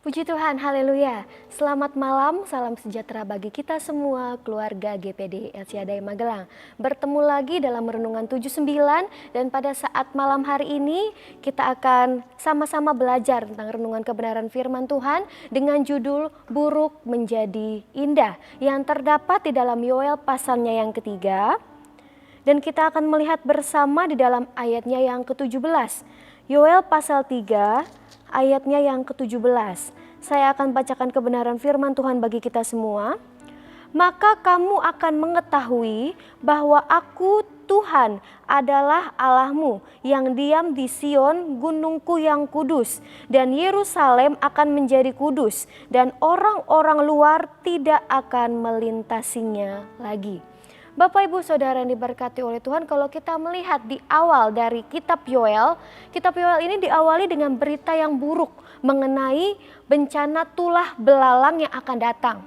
Puji Tuhan, haleluya. Selamat malam, salam sejahtera bagi kita semua, keluarga GPD LCADAI Magelang. Bertemu lagi dalam Renungan 79 dan pada saat malam hari ini kita akan sama-sama belajar tentang renungan kebenaran firman Tuhan dengan judul Buruk Menjadi Indah yang terdapat di dalam Yoel pasalnya yang ketiga. Dan kita akan melihat bersama di dalam ayatnya yang ke-17. Yoel pasal 3 ayatnya yang ke-17. Saya akan bacakan kebenaran firman Tuhan bagi kita semua. Maka kamu akan mengetahui bahwa aku Tuhan adalah Allahmu yang diam di Sion, gunungku yang kudus, dan Yerusalem akan menjadi kudus, dan orang-orang luar tidak akan melintasinya lagi. Bapak Ibu Saudara yang diberkati oleh Tuhan, kalau kita melihat di awal dari kitab Yoel ini diawali dengan berita yang buruk mengenai bencana tulah belalang yang akan datang.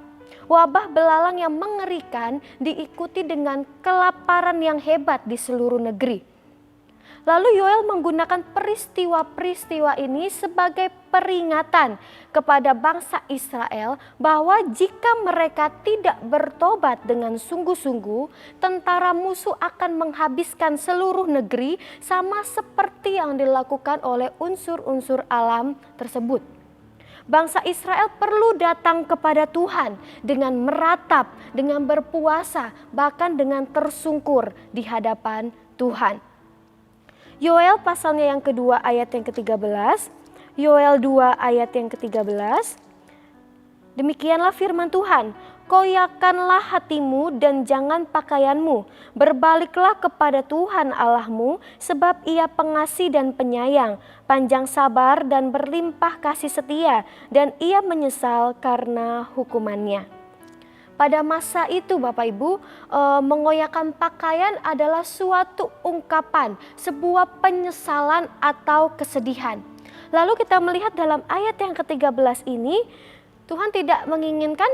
Wabah belalang yang mengerikan diikuti dengan kelaparan yang hebat di seluruh negeri. Lalu Yoel menggunakan peristiwa-peristiwa ini sebagai peringatan kepada bangsa Israel bahwa jika mereka tidak bertobat dengan sungguh-sungguh, tentara musuh akan menghabiskan seluruh negeri sama seperti yang dilakukan oleh unsur-unsur alam tersebut. Bangsa Israel perlu datang kepada Tuhan dengan meratap, dengan berpuasa, bahkan dengan tersungkur di hadapan Tuhan. Yoel pasalnya yang kedua ayat yang ke-13, Yoel 2 ayat yang ke-13. Demikianlah firman Tuhan, koyakanlah hatimu dan jangan pakaianmu, berbaliklah kepada Tuhan Allahmu sebab Ia pengasih dan penyayang, panjang sabar dan berlimpah kasih setia, dan Ia menyesal karena hukumannya. Pada masa itu Bapak Ibu, mengoyakkan pakaian adalah suatu ungkapan, sebuah penyesalan atau kesedihan. Lalu kita melihat dalam ayat yang ke-13 ini, Tuhan tidak menginginkan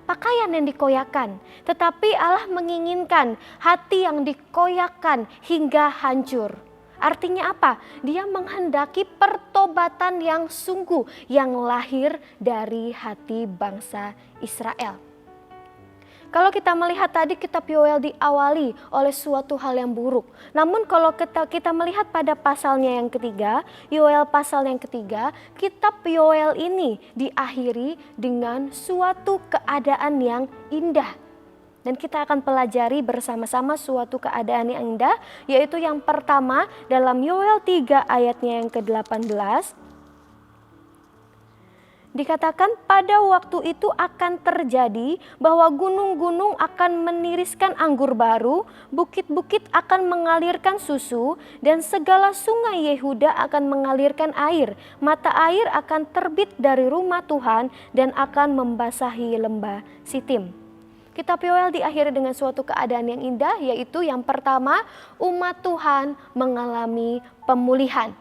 pakaian yang dikoyakkan, tetapi Allah menginginkan hati yang dikoyakkan hingga hancur. Artinya apa? Dia menghendaki pertobatan yang sungguh yang lahir dari hati bangsa Israel. Kalau kita melihat tadi kitab Yoel diawali oleh suatu hal yang buruk. Namun kalau kita melihat pada pasalnya yang ketiga, Yoel pasal yang ketiga, kitab Yoel ini diakhiri dengan suatu keadaan yang indah. Dan kita akan pelajari bersama-sama suatu keadaan yang indah, yaitu yang pertama dalam Yoel 3 ayatnya yang ke-18. Dikatakan pada waktu itu akan terjadi bahwa gunung-gunung akan meniriskan anggur baru, bukit-bukit akan mengalirkan susu, dan segala sungai Yehuda akan mengalirkan air. Mata air akan terbit dari rumah Tuhan dan akan membasahi lembah Sitim. Kitab Yoel diakhiri dengan suatu keadaan yang indah, yaitu yang pertama, umat Tuhan mengalami pemulihan.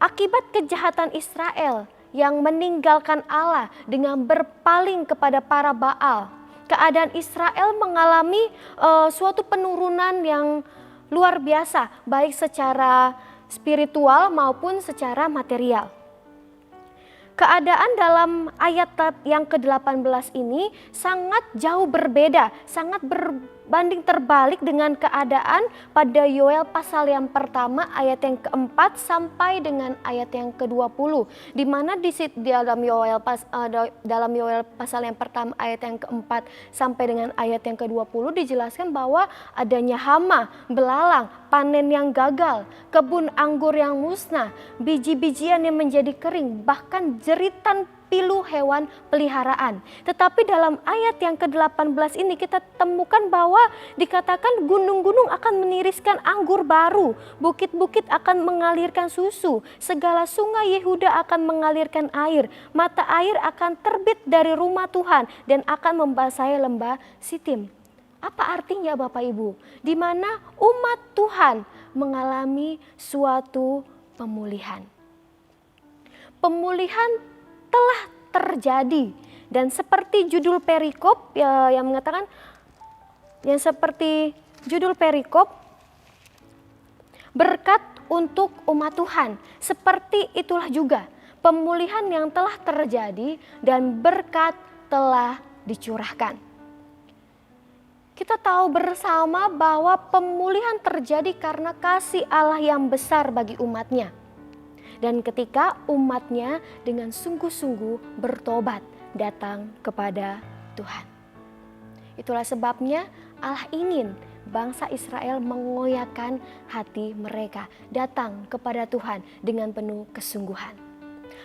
Akibat kejahatan Israel yang meninggalkan Allah dengan berpaling kepada para Baal, keadaan Israel mengalami suatu penurunan yang luar biasa, baik secara spiritual maupun secara material. Keadaan dalam ayat yang ke-18 ini sangat jauh berbeda, sangat berbanding terbalik dengan keadaan pada Yoel pasal yang pertama ayat yang keempat sampai dengan ayat yang ke-20. Di mana dalam Yoel pasal yang pertama ayat yang keempat sampai dengan ayat yang ke-20 dijelaskan bahwa adanya hama, belalang, panen yang gagal, kebun anggur yang musnah, biji-bijian yang menjadi kering, bahkan jeritan pilu hewan peliharaan. Tetapi dalam ayat yang ke-18 ini kita temukan bahwa dikatakan gunung-gunung akan meniriskan anggur baru, bukit-bukit akan mengalirkan susu, segala sungai Yehuda akan mengalirkan air, mata air akan terbit dari rumah Tuhan dan akan membasahi lembah Sitim. Apa artinya Bapak Ibu? Di mana umat Tuhan mengalami suatu pemulihan. Pemulihan telah terjadi dan seperti judul perikop yang mengatakan, yang seperti judul perikop, berkat untuk umat Tuhan. Seperti itulah juga pemulihan yang telah terjadi dan berkat telah dicurahkan. Kita tahu bersama bahwa pemulihan terjadi karena kasih Allah yang besar bagi umatnya. Dan ketika umatnya dengan sungguh-sungguh bertobat datang kepada Tuhan. Itulah sebabnya Allah ingin bangsa Israel mengoyakkan hati mereka datang kepada Tuhan dengan penuh kesungguhan.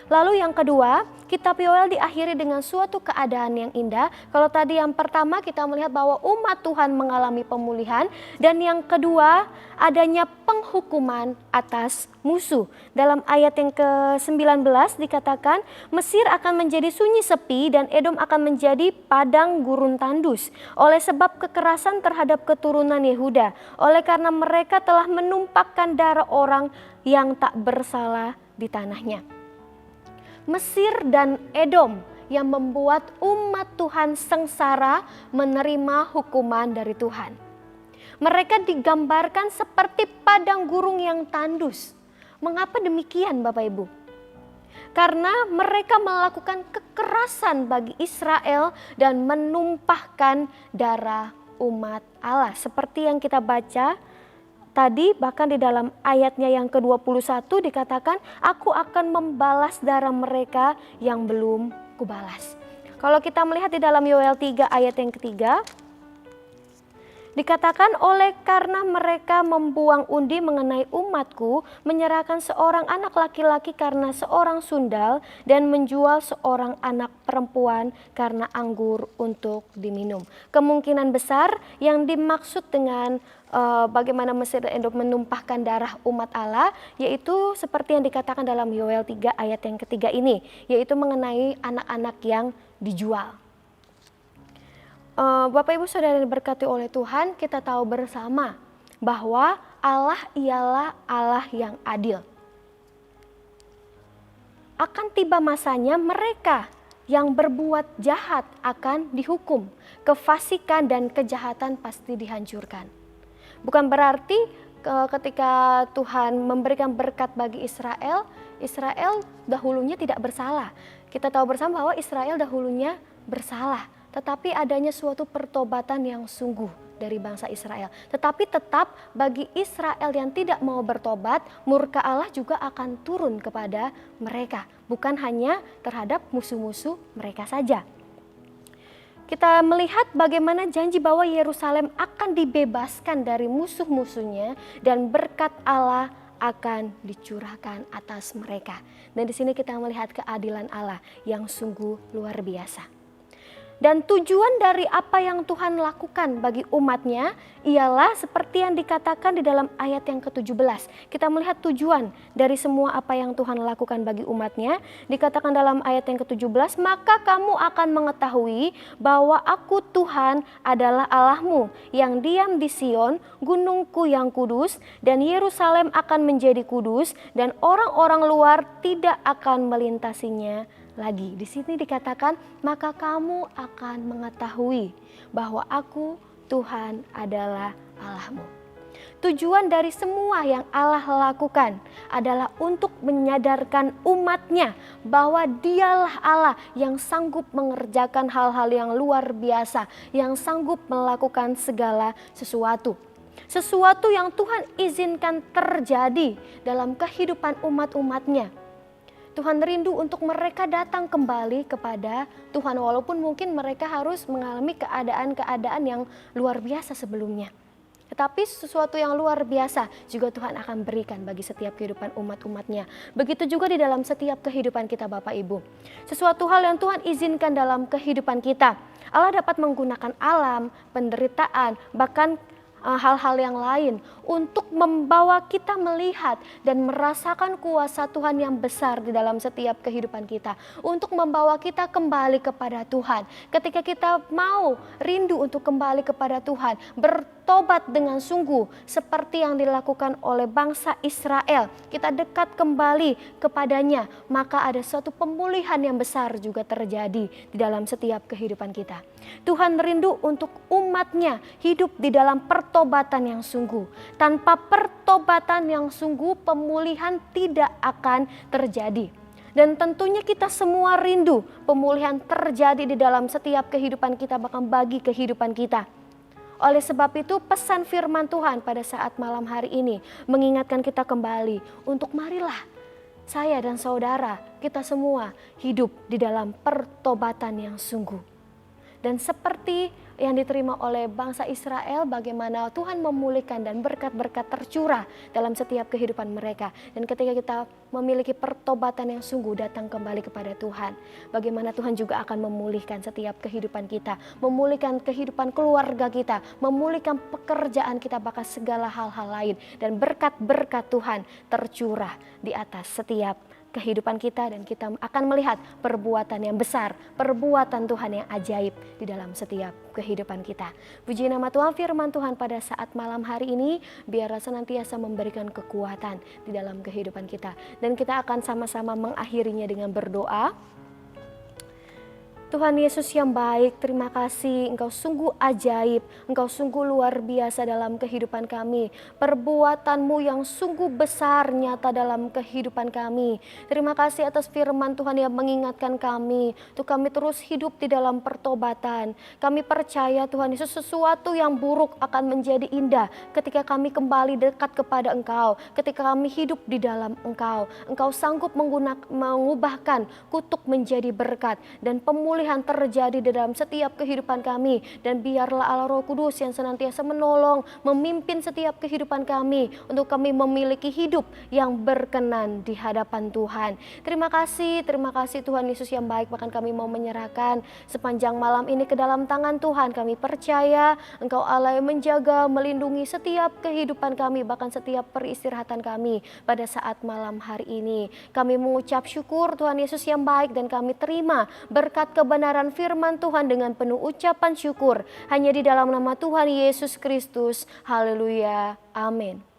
Lalu yang kedua, kitab Yoel diakhiri dengan suatu keadaan yang indah. Kalau tadi yang pertama kita melihat bahwa umat Tuhan mengalami pemulihan, dan yang kedua adanya penghukuman atas musuh. Dalam ayat yang ke-19 dikatakan, Mesir akan menjadi sunyi sepi dan Edom akan menjadi padang gurun tandus oleh sebab kekerasan terhadap keturunan Yehuda, oleh karena mereka telah menumpahkan darah orang yang tak bersalah di tanahnya. Mesir dan Edom yang membuat umat Tuhan sengsara menerima hukuman dari Tuhan. Mereka digambarkan seperti padang gurun yang tandus. Mengapa demikian Bapak Ibu? Karena mereka melakukan kekerasan bagi Israel dan menumpahkan darah umat Allah. Seperti yang kita baca tadi, bahkan di dalam ayatnya yang ke-21 dikatakan, aku akan membalas darah mereka yang belum kubalas. Kalau kita melihat di dalam Yoel 3 ayat yang ketiga, dikatakan oleh karena mereka membuang undi mengenai umatku, menyerahkan seorang anak laki-laki karena seorang sundal, dan menjual seorang anak perempuan karena anggur untuk diminum. Kemungkinan besar yang dimaksud dengan bagaimana Mesir dan Edom menumpahkan darah umat Allah, yaitu seperti yang dikatakan dalam Yoel 3 ayat yang ketiga ini, yaitu mengenai anak-anak yang dijual. Bapak Ibu Saudara yang diberkati oleh Tuhan, kita tahu bersama bahwa Allah ialah Allah yang adil. Akan tiba masanya mereka yang berbuat jahat akan dihukum, kefasikan dan kejahatan pasti dihancurkan. Bukan berarti ketika Tuhan memberikan berkat bagi Israel, Israel dahulunya tidak bersalah. Kita tahu bersama bahwa Israel dahulunya bersalah. Tetapi adanya suatu pertobatan yang sungguh dari bangsa Israel. Tetapi tetap bagi Israel yang tidak mau bertobat, murka Allah juga akan turun kepada mereka. Bukan hanya terhadap musuh-musuh mereka saja. Kita melihat bagaimana janji bahwa Yerusalem akan dibebaskan dari musuh-musuhnya dan berkat Allah akan dicurahkan atas mereka. Dan di sini kita melihat keadilan Allah yang sungguh luar biasa. Dan tujuan dari apa yang Tuhan lakukan bagi umatnya ialah seperti yang dikatakan di dalam ayat yang ke-17. Kita melihat tujuan dari semua apa yang Tuhan lakukan bagi umatnya. Dikatakan dalam ayat yang ke-17, maka kamu akan mengetahui bahwa aku Tuhan adalah Allahmu yang diam di Sion, gunungku yang kudus, dan Yerusalem akan menjadi kudus dan orang-orang luar tidak akan melintasinya lagi. Di sini dikatakan, maka kamu akan mengetahui bahwa aku Tuhan adalah Allahmu. Tujuan dari semua yang Allah lakukan adalah untuk menyadarkan umatnya bahwa dialah Allah yang sanggup mengerjakan hal-hal yang luar biasa, yang sanggup melakukan segala sesuatu. Sesuatu yang Tuhan izinkan terjadi dalam kehidupan umat-umatnya. Tuhan rindu untuk mereka datang kembali kepada Tuhan, walaupun mungkin mereka harus mengalami keadaan-keadaan yang luar biasa sebelumnya. Tetapi sesuatu yang luar biasa juga Tuhan akan berikan bagi setiap kehidupan umat-umatnya. Begitu juga di dalam setiap kehidupan kita Bapak Ibu. Sesuatu hal yang Tuhan izinkan dalam kehidupan kita. Allah dapat menggunakan alam, penderitaan, bahkan hal-hal yang lain untuk membawa kita melihat dan merasakan kuasa Tuhan yang besar di dalam setiap kehidupan kita, untuk membawa kita kembali kepada Tuhan. Ketika kita mau rindu untuk kembali kepada Tuhan, bertobat dengan sungguh seperti yang dilakukan oleh bangsa Israel, kita dekat kembali kepadanya, maka ada suatu pemulihan yang besar juga terjadi di dalam setiap kehidupan kita. Tuhan rindu untuk umatnya hidup di dalam pertobatan yang sungguh. Tanpa pertobatan yang sungguh, pemulihan tidak akan terjadi. Dan tentunya kita semua rindu pemulihan terjadi di dalam setiap kehidupan kita, bahkan bagi kehidupan kita. Oleh sebab itu pesan firman Tuhan pada saat malam hari ini mengingatkan kita kembali untuk marilah saya dan saudara, kita semua hidup di dalam pertobatan yang sungguh. Dan seperti yang diterima oleh bangsa Israel, bagaimana Tuhan memulihkan dan berkat-berkat tercurah dalam setiap kehidupan mereka. Dan ketika kita memiliki pertobatan yang sungguh datang kembali kepada Tuhan, bagaimana Tuhan juga akan memulihkan setiap kehidupan kita, memulihkan kehidupan keluarga kita, memulihkan pekerjaan kita, bahkan segala hal-hal lain. Dan berkat-berkat Tuhan tercurah di atas setiap kehidupan kita, dan kita akan melihat perbuatan yang besar, perbuatan Tuhan yang ajaib di dalam setiap kehidupan kita. Puji nama Tuhan, firman Tuhan pada saat malam hari ini biarlah senantiasa memberikan kekuatan di dalam kehidupan kita. Dan kita akan sama-sama mengakhirinya dengan berdoa. Tuhan Yesus yang baik, terima kasih, Engkau sungguh ajaib, Engkau sungguh luar biasa dalam kehidupan kami. Perbuatan-Mu yang sungguh besar nyata dalam kehidupan kami. Terima kasih atas firman Tuhan yang mengingatkan kami, untuk kami terus hidup di dalam pertobatan. Kami percaya Tuhan Yesus, sesuatu yang buruk akan menjadi indah ketika kami kembali dekat kepada Engkau, ketika kami hidup di dalam Engkau. Engkau sanggup mengubahkan kutuk menjadi berkat, dan pemulihan terjadi di dalam setiap kehidupan kami. Dan biarlah Allah Roh Kudus yang senantiasa menolong, memimpin setiap kehidupan kami, untuk kami memiliki hidup yang berkenan di hadapan Tuhan. Terima kasih Tuhan Yesus yang baik. Bahkan kami mau menyerahkan sepanjang malam ini ke dalam tangan Tuhan. Kami percaya Engkau Allah yang menjaga, melindungi setiap kehidupan kami, bahkan setiap peristirahatan kami pada saat malam hari ini. Kami mengucap syukur Tuhan Yesus yang baik, dan kami terima berkat kebenaran firman Tuhan dengan penuh ucapan syukur hanya di dalam nama Tuhan Yesus Kristus. Haleluya. Amin.